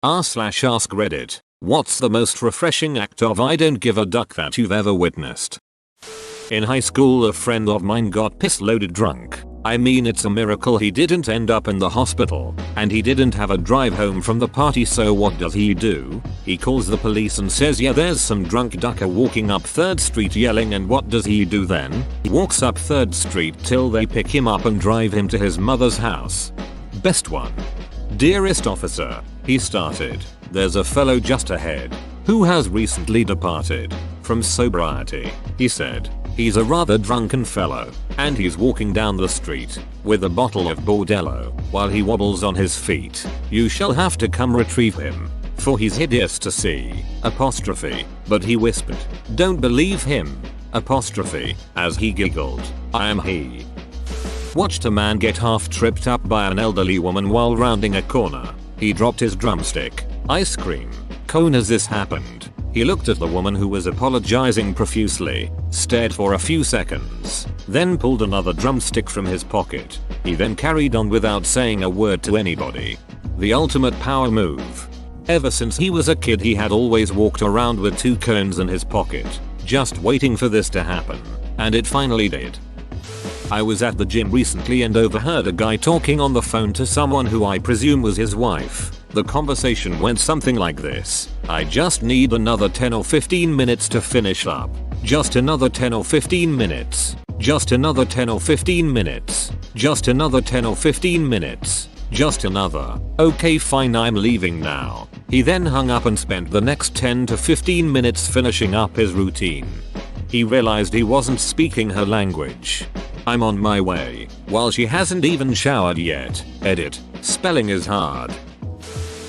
r/ask Reddit. What's the most refreshing act of I don't give a duck that you've ever witnessed? In high school, a friend of mine got piss-loaded drunk. I mean, it's a miracle he didn't end up in the hospital, and he didn't have a drive home from the party, so what does he do? He calls the police and says, yeah, there's some drunk ducker walking up 3rd Street yelling, and what does he do then? He walks up 3rd Street till they pick him up and drive him to his mother's house. Best one. Dearest officer, he started, there's a fellow just ahead who has recently departed from sobriety, he said. He's a rather drunken fellow, and he's walking down the street with a bottle of Bordello while he wobbles on his feet. You shall have to come retrieve him, for he's hideous to see, apostrophe, but he whispered, don't believe him, apostrophe, as he giggled, I am he. Watched a man get half tripped up by an elderly woman while rounding a corner. He dropped his drumstick, ice cream cone as this happened. He looked at the woman who was apologizing profusely, stared for a few seconds, then pulled another drumstick from his pocket. He then carried on without saying a word to anybody. The ultimate power move. Ever since he was a kid, he had always walked around with 2 cones in his pocket, just waiting for this to happen, and it finally did. I was at the gym recently and overheard a guy talking on the phone to someone who I presume was his wife. The conversation went something like this: I just need another 10 or 15 minutes to finish up. Just another 10 or 15 minutes. Just another 10 or 15 minutes. Just another 10 or 15 minutes. Just another. Okay, fine, I'm leaving now. He then hung up and spent the next 10 to 15 minutes finishing up his routine. He realized he wasn't speaking her language. I'm on my way, while she hasn't even showered yet. Edit. Spelling is hard.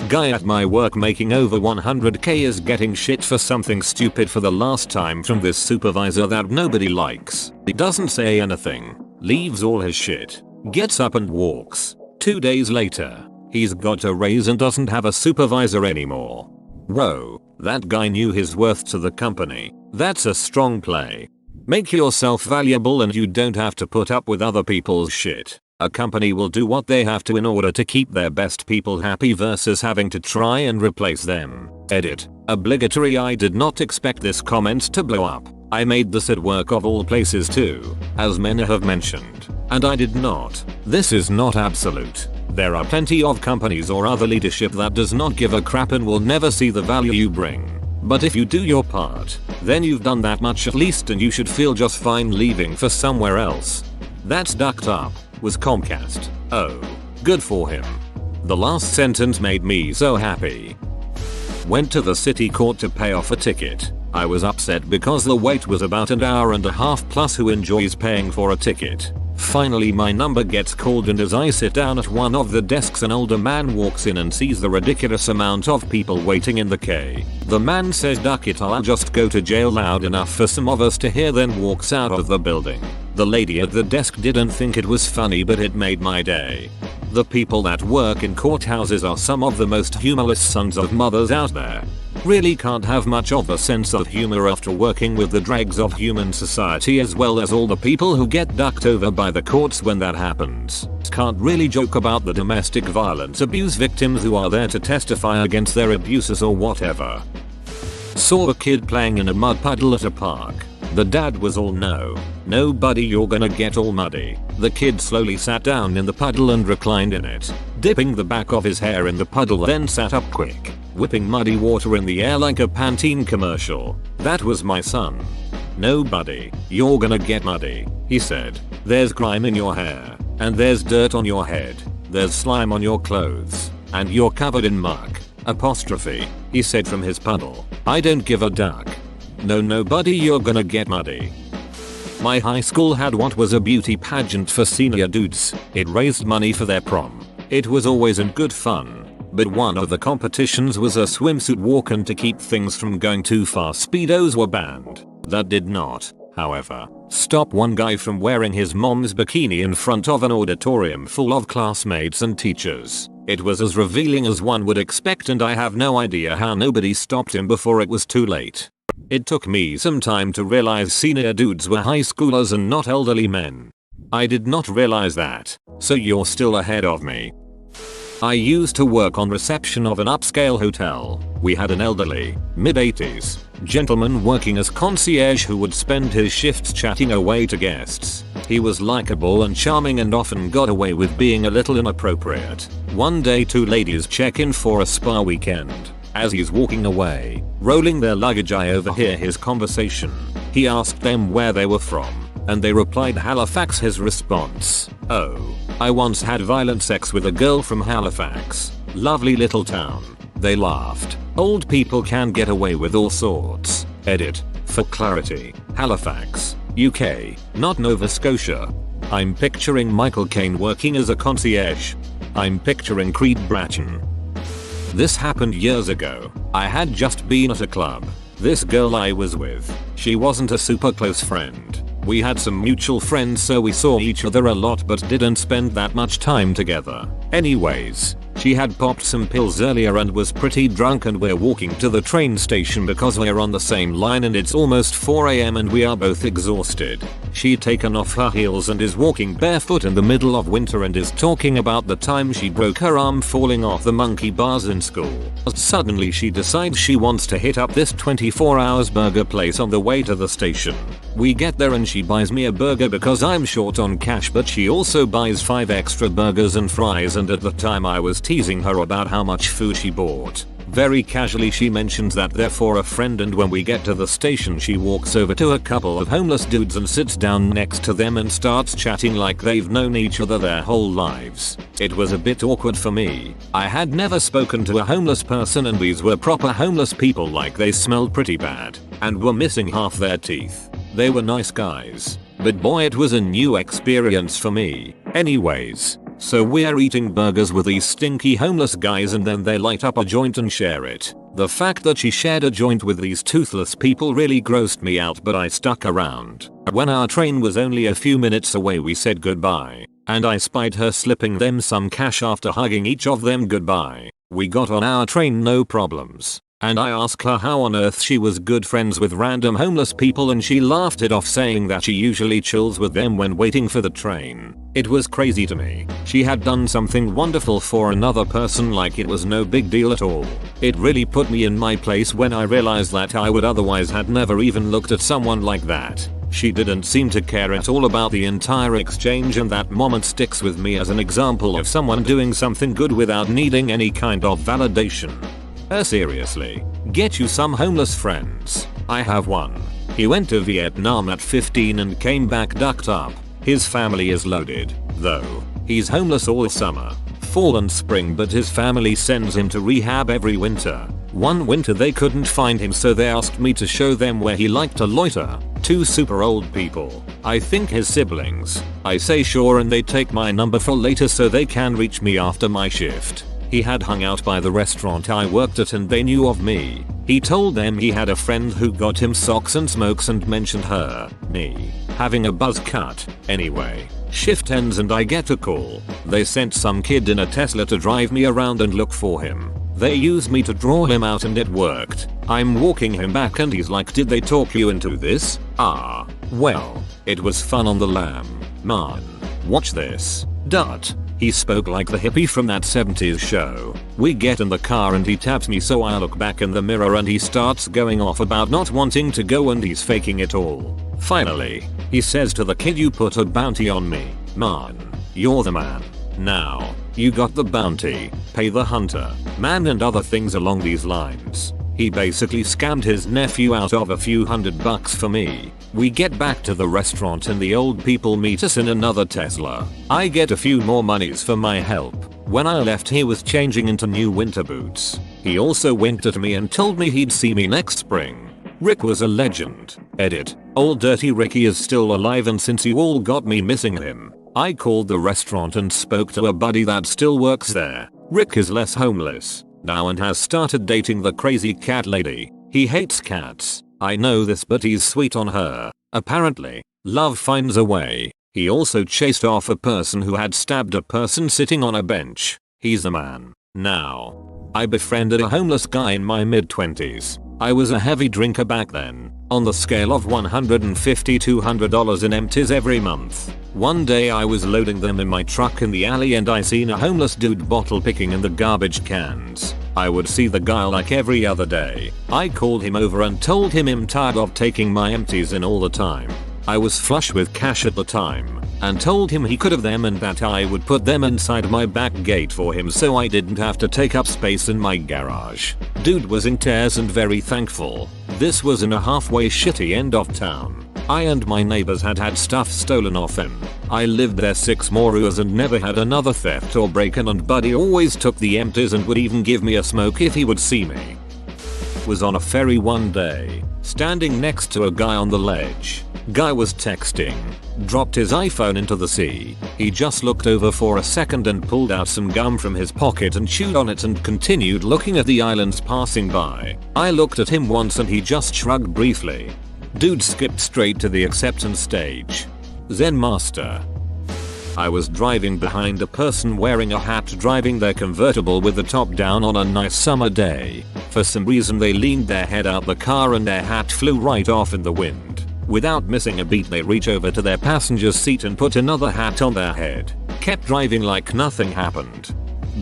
Guy at my work making over 100k is getting shit for something stupid for the last time from this supervisor that nobody likes. He doesn't say anything, leaves all his shit, gets up and walks. 2 days later, he's got a raise and doesn't have a supervisor anymore. Whoa, that guy knew his worth to the company. That's a strong play. Make yourself valuable and you don't have to put up with other people's shit. A company will do what they have to in order to keep their best people happy versus having to try and replace them. Edit. Obligatory. I did not expect this comment to blow up. I made this at work of all places too, as many have mentioned, and I did not. This is not absolute. There are plenty of companies or other leadership that does not give a crap and will never see the value you bring. But if you do your part, then you've done that much at least, and you should feel just fine leaving for somewhere else. That's ducked up. Was Comcast. Oh, good for him. The last sentence made me so happy. Went to the city court to pay off a ticket. I was upset because the wait was about an hour and a half plus. Who enjoys paying for a ticket? Finally my number gets called, and as I sit down at one of the desks, an older man walks in and sees the ridiculous amount of people waiting in the queue. The man says, duck it, I'll just go to jail, loud enough for some of us to hear, then walks out of the building. The lady at the desk didn't think it was funny, but it made my day. The people that work in courthouses are some of the most humorless sons of mothers out there. Really can't have much of a sense of humor after working with the dregs of human society, as well as all the people who get ducked over by the courts when that happens. Can't really joke about the domestic violence abuse victims who are there to testify against their abusers or whatever. Saw a kid playing in a mud puddle at a park. The dad was all, no buddy, you're gonna get all muddy. The kid slowly sat down in the puddle and reclined in it, dipping the back of his hair in the puddle, then sat up quick, whipping muddy water in the air like a Pantene commercial. That was my son. No buddy, you're gonna get muddy, he said. There's grime in your hair, and there's dirt on your head, there's slime on your clothes, and you're covered in muck, apostrophe, he said from his puddle. I don't give a duck. No buddy, you're gonna get muddy. My high school had what was a beauty pageant for senior dudes. It raised money for their prom. It was always in good fun. But one of the competitions was a swimsuit walk, and to keep things from going too far, speedos were banned. That did not, however, stop one guy from wearing his mom's bikini in front of an auditorium full of classmates and teachers. It was as revealing as one would expect, and I have no idea how nobody stopped him before it was too late. It took me some time to realize senior dudes were high schoolers and not elderly men. I did not realize that, so you're still ahead of me. I used to work on reception of an upscale hotel. We had an elderly, mid-80s, gentleman working as concierge who would spend his shifts chatting away to guests. He was likable and charming and often got away with being a little inappropriate. One day 2 ladies check in for a spa weekend. As he's walking away, rolling their luggage, I overhear his conversation. He asked them where they were from, and they replied Halifax. His response: "Oh, I once had violent sex with a girl from Halifax. Lovely little town." They laughed. Old people can get away with all sorts. Edit. For clarity, Halifax, UK, not Nova Scotia. I'm picturing Michael Caine working as a concierge. I'm picturing Creed Bratton. This happened years ago. I had just been at a club. This girl I was with, she wasn't a super close friend. We had some mutual friends, so we saw each other a lot but didn't spend that much time together. Anyways, she had popped some pills earlier and was pretty drunk, and we're walking to the train station because we're on the same line and it's almost 4 AM and we are both exhausted. She'd taken off her heels and is walking barefoot in the middle of winter and is talking about the time she broke her arm falling off the monkey bars in school. Suddenly she decides she wants to hit up this 24 hours burger place on the way to the station. We get there and she buys me a burger because I'm short on cash, but she also buys 5 extra burgers and fries, and at the time I was teasing her about how much food she bought. Very casually she mentions that they're for a friend, and when we get to the station she walks over to a couple of homeless dudes and sits down next to them and starts chatting like they've known each other their whole lives. It was a bit awkward for me. I had never spoken to a homeless person, and these were proper homeless people, like they smelled pretty bad and were missing half their teeth. They were nice guys, but boy, it was a new experience for me. Anyways, so we're eating burgers with these stinky homeless guys and then they light up a joint and share it. The fact that she shared a joint with these toothless people really grossed me out, but I stuck around. When our train was only a few minutes away we said goodbye, and I spied her slipping them some cash after hugging each of them goodbye. We got on our train no problems, and I asked her how on earth she was good friends with random homeless people, and she laughed it off saying that she usually chills with them when waiting for the train. It was crazy to me. She had done something wonderful for another person like it was no big deal at all. It really put me in my place when I realized that I would otherwise had never even looked at someone like that. She didn't seem to care at all about the entire exchange, and that moment sticks with me as an example of someone doing something good without needing any kind of validation. Seriously, get you some homeless friends. I have one. He went to Vietnam at 15 and came back ducked up. His family is loaded, though. He's homeless all summer, fall and spring, but his family sends him to rehab every winter. One winter they couldn't find him, so they asked me to show them where he liked to loiter. 2 super old people. I think his siblings. I say sure, and they take my number for later so they can reach me after my shift. He had hung out by the restaurant I worked at and they knew of me. He told them he had a friend who got him socks and smokes and mentioned me having a buzz cut. Anyway, shift ends and I get a call. They sent some kid in a Tesla to drive me around and look for him. They used me to draw him out and it worked. I'm walking him back and he's like, "Did they talk you into this?" Well, it was fun on the lam. Man, watch this. He spoke like the hippie from that 70s show. We get in the car and he taps me, so I look back in the mirror and he starts going off about not wanting to go and he's faking it all. Finally, he says to the kid, "You put a bounty on me. Man, you're the man. Now, you got the bounty. Pay the hunter, man," and other things along these lines. He basically scammed his nephew out of a few $100 for me. We get back to the restaurant and the old people meet us in another Tesla. I get a few more monies for my help. When I left he was changing into new winter boots. He also winked at me and told me he'd see me next spring. Rick was a legend. Edit. Old Dirty Ricky is still alive, and since you all got me missing him, I called the restaurant and spoke to a buddy that still works there. Rick is less homeless now and has started dating the crazy cat lady. He hates cats. I know this, but he's sweet on her. Apparently, love finds a way. He also chased off a person who had stabbed a person sitting on a bench. He's the man. Now, I befriended a homeless guy in my mid-20s. I was a heavy drinker back then. On the scale of $150 to $200 in empties every month, One day I was loading them in my truck in the alley and I seen a homeless dude bottle picking in the garbage cans. I would see the guy like every other day. I called him over and told him I'm tired of taking my empties in all the time. I was flush with cash at the time and told him he could have them and that I would put them inside my back gate for him so I didn't have to take up space in my garage. Dude was in tears and very thankful. This was in a halfway shitty end of town. I and my neighbors had stuff stolen off him. I lived there 6 more years and never had another theft or break-in, and buddy always took the empties and would even give me a smoke if he would see me. Was on a ferry one day, standing next to a guy on the ledge. Guy was texting, dropped his iPhone into the sea. He just looked over for a second and pulled out some gum from his pocket and chewed on it and continued looking at the islands passing by. I looked at him once and he just shrugged briefly. Dude skipped straight to the acceptance stage. Zen master. I was driving behind a person wearing a hat driving their convertible with the top down on a nice summer day. For some reason they leaned their head out the car and their hat flew right off in the wind. Without missing a beat they reach over to their passenger's seat and put another hat on their head. Kept driving like nothing happened.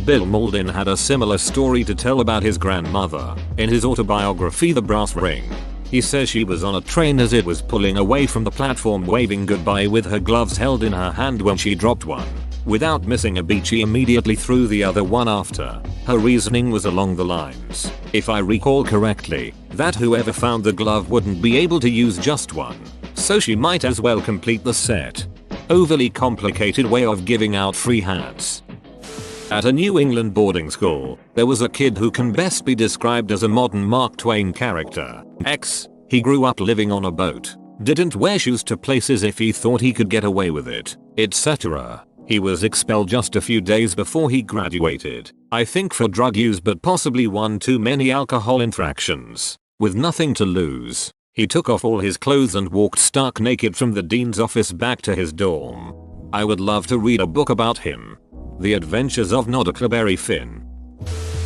Bill Mauldin had a similar story to tell about his grandmother. In his autobiography The Brass Ring, he says she was on a train as it was pulling away from the platform waving goodbye with her gloves held in her hand when she dropped one. Without missing a beat she immediately threw the other one after. Her reasoning was along the lines, if I recall correctly, that whoever found the glove wouldn't be able to use just one, so she might as well complete the set. Overly complicated way of giving out free hats. At a New England boarding school, there was a kid who can best be described as a modern Mark Twain character. He grew up living on a boat, didn't wear shoes to places if he thought he could get away with it, etc. He was expelled just a few days before he graduated, I think for drug use but possibly one too many alcohol infractions. With nothing to lose, he took off all his clothes and walked stark naked from the dean's office back to his dorm. I would love to read a book about him. The Adventures of Huckleberry Finn.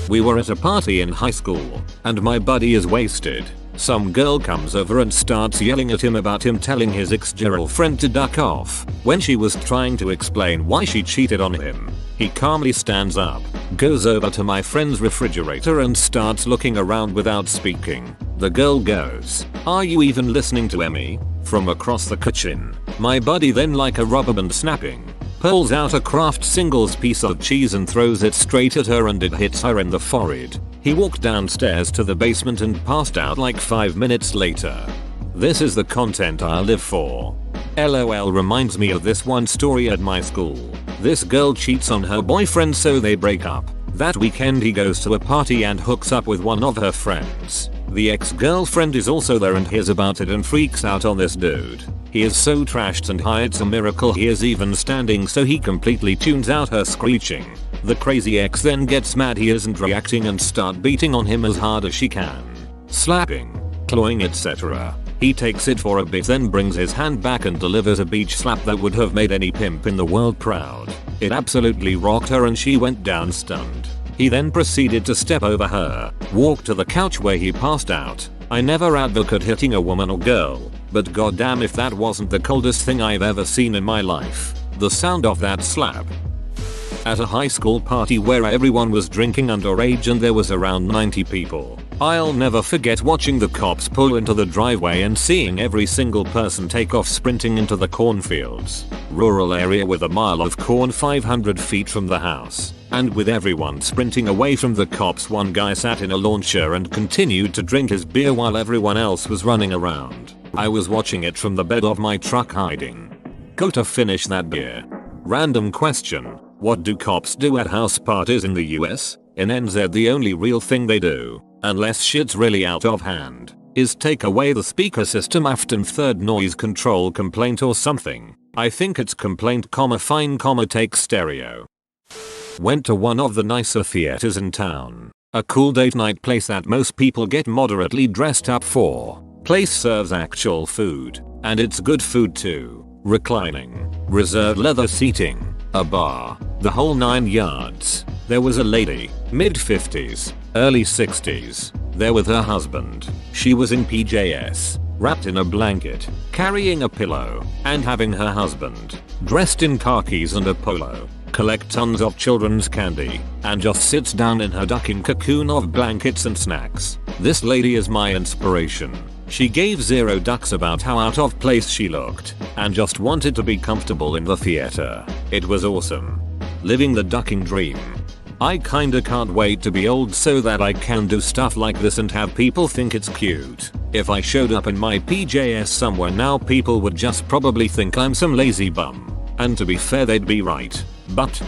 We were at a party in high school, and my buddy is wasted. Some girl comes over and starts yelling at him about him telling his ex-girlfriend to duck off when she was trying to explain why she cheated on him. He calmly stands up, goes over to my friend's refrigerator and starts looking around without speaking. The girl goes, "Are you even listening to Emmy?" from across the kitchen. My buddy then, like a rubber band snapping, pulls out a Kraft Singles piece of cheese and throws it straight at her and it hits her in the forehead. He walked downstairs to the basement and passed out like 5 minutes later. This is the content I live for. LOL reminds me of this one story at my school. This girl cheats on her boyfriend so they break up. That weekend he goes to a party and hooks up with one of her friends. The ex-girlfriend is also there and hears about it and freaks out on this dude. He is so trashed and high it's a miracle he is even standing, so he completely tunes out her screeching. The crazy ex then gets mad he isn't reacting and start beating on him as hard as she can. Slapping, clawing, etc. He takes it for a bit then brings his hand back and delivers a beach slap that would have made any pimp in the world proud. It absolutely rocked her and she went down stunned. He then proceeded to step over her, walk to the couch where he passed out. I never advocate hitting a woman or girl, but goddamn if that wasn't the coldest thing I've ever seen in my life. The sound of that slap. At a high school party where everyone was drinking underage and there was around 90 people. I'll never forget watching the cops pull into the driveway and seeing every single person take off sprinting into the cornfields. Rural area with a mile of corn 500 feet from the house. And with everyone sprinting away from the cops, one guy sat in a lawn chair and continued to drink his beer while everyone else was running around. I was watching it from the bed of my truck hiding. Go to finish that beer. Random question. What do cops do at house parties in the US? In NZ the only real thing they do, unless shit's really out of hand, is take away the speaker system after third noise control complaint or something. I think it's complaint, fine, take stereo. Went to one of the nicer theaters in town. A cool date night place that most people get moderately dressed up for. Place serves actual food, and it's good food too. Reclining, reserved leather seating, a bar, the whole 9 yards. There was a lady, mid-50s, early 60s, there with her husband. She was in PJs, wrapped in a blanket, carrying a pillow, and having her husband, dressed in khakis and a polo, collect tons of children's candy, and just sits down in her ducking cocoon of blankets and snacks. This lady is my inspiration. She gave zero ducks about how out of place she looked, and just wanted to be comfortable in the theater. It was awesome. Living the ducking dream. I kinda can't wait to be old so that I can do stuff like this and have people think it's cute. If I showed up in my PJs somewhere now, people would just probably think I'm some lazy bum. And to be fair, they'd be right. But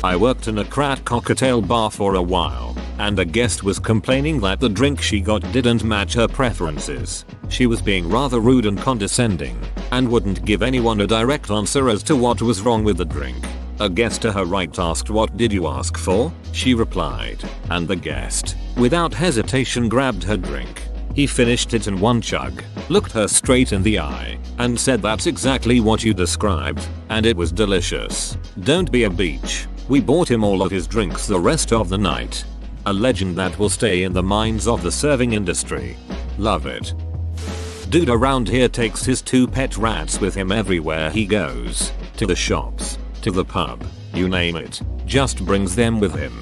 I worked in a craft cocktail bar for a while, and a guest was complaining that the drink she got didn't match her preferences. She was being rather rude and condescending, and wouldn't give anyone a direct answer as to what was wrong with the drink. A guest to her right asked, "What did you ask for?" She replied, and the guest, without hesitation, grabbed her drink. He finished it in one chug, looked her straight in the eye, and said, "That's exactly what you described, and it was delicious. Don't be a beach." We bought him all of his drinks the rest of the night. A legend that will stay in the minds of the serving industry. Love it. Dude around here takes his 2 pet rats with him everywhere he goes. To the shops, to the pub, you name it, just brings them with him.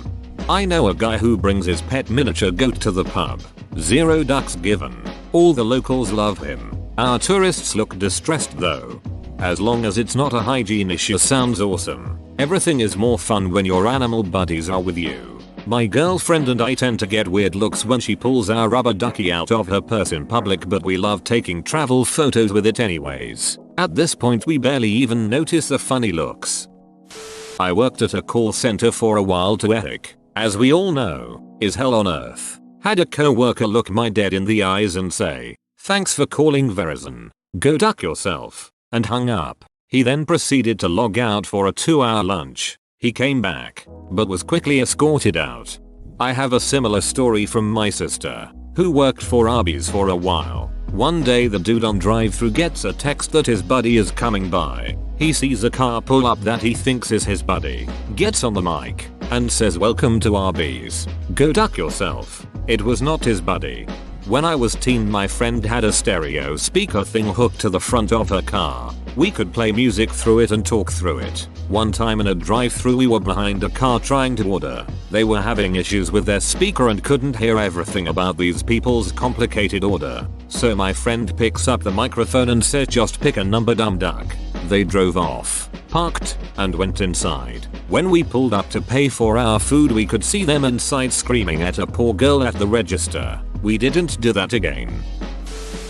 I know a guy who brings his pet miniature goat to the pub. Zero ducks given. All the locals love him. Our tourists look distressed though. As long as it's not a hygiene issue, sounds awesome. Everything is more fun when your animal buddies are with you. My girlfriend and I tend to get weird looks when she pulls our rubber ducky out of her purse in public, but we love taking travel photos with it anyways. At this point we barely even notice the funny looks. I worked at a call center for a while too. Ethic, as we all know, is hell on earth. Had a coworker look my dead in the eyes and say, "Thanks for calling Verizon. Go duck yourself," and hung up. He then proceeded to log out for a 2-hour lunch. He came back, but was quickly escorted out. I have a similar story from my sister, who worked for Arby's for a while. One day the dude on drive-thru gets a text that his buddy is coming by. He sees a car pull up that he thinks is his buddy, gets on the mic, and says, "Welcome to Arby's. Go duck yourself." It was not his buddy. When I was teen, my friend had a stereo speaker thing hooked to the front of her car. We could play music through it and talk through it. One time in a drive-thru we were behind a car trying to order. They were having issues with their speaker and couldn't hear everything about these people's complicated order. So my friend picks up the microphone and says, "Just pick a number, dumb duck." They drove off, parked, and went inside. When we pulled up to pay for our food, we could see them inside screaming at a poor girl at the register. We didn't do that again.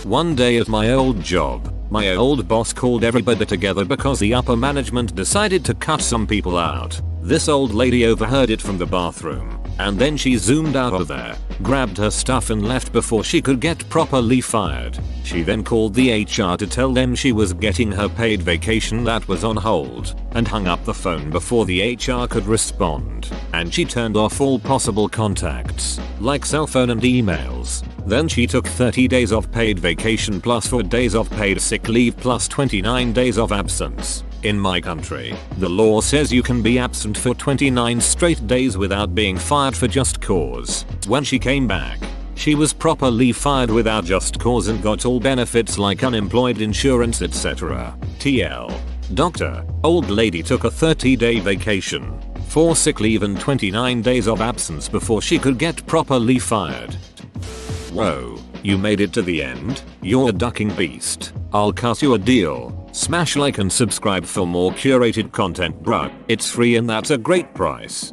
One day at my old job, my old boss called everybody together because the upper management decided to cut some people out. This old lady overheard it from the bathroom, and then she zoomed out of there, grabbed her stuff and left before she could get properly fired. She then called the HR to tell them she was getting her paid vacation that was on hold, and hung up the phone before the HR could respond. And she turned off all possible contacts, like cell phone and emails. Then she took 30 days of paid vacation plus 4 days of paid sick leave plus 29 days of absence. In my country, the law says you can be absent for 29 straight days without being fired for just cause. When she came back, she was properly fired without just cause and got all benefits like unemployed insurance, etc. TL. Doctor, old lady took a 30-day vacation, 4 sick leave and 29 days of absence before she could get properly fired. Whoa, you made it to the end? You're a ducking beast. I'll cut you a deal. Smash like and subscribe for more curated content, bruh. It's free and that's a great price.